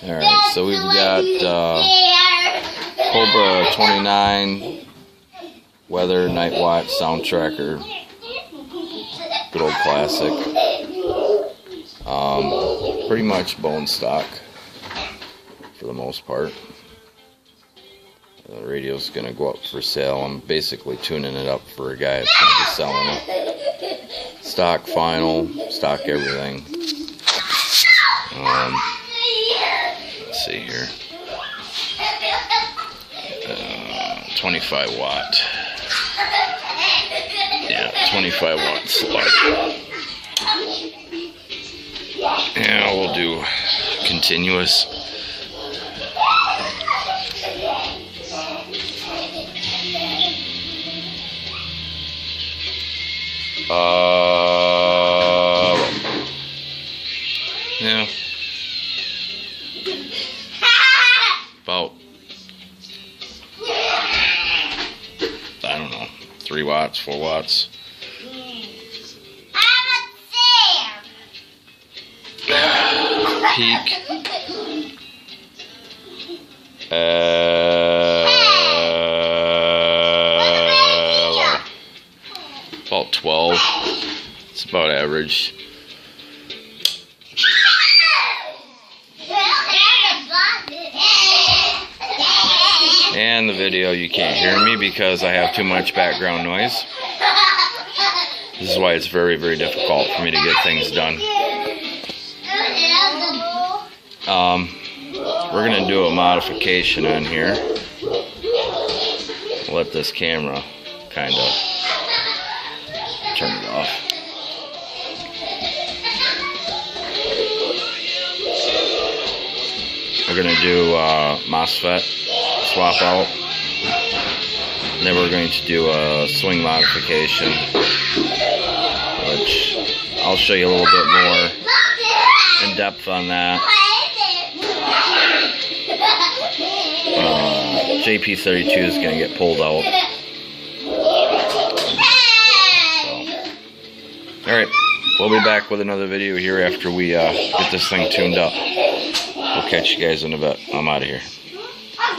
Alright, so we've got Cobra 29 Weather Night Watch Sound Tracker. Good old classic. Pretty much bone stock for the most part. The radio's going to go up for sale. I'm basically tuning it up for a guy that's going to be selling it. Stock final, stock everything. Let's see here. 25 watt. Yeah, 25 watt slug. Yeah, we'll do continuous. Yeah. About, I don't know, 3 watts, 4 watts. Peak. About 12. It's about average. And the video, you can't hear me because I have too much background noise. This is why it's very, very difficult for me to get things done. We're going to do a modification on here. Let this camera kind of turn it off. We're going to do MOSFET swap out. And then we're going to do a swing modification, which I'll show you a little bit more in depth on that. JP32 is going to get pulled out. So. Alright, we'll be back with another video here after we get this thing tuned up. We'll catch you guys in a bit. I'm out of here.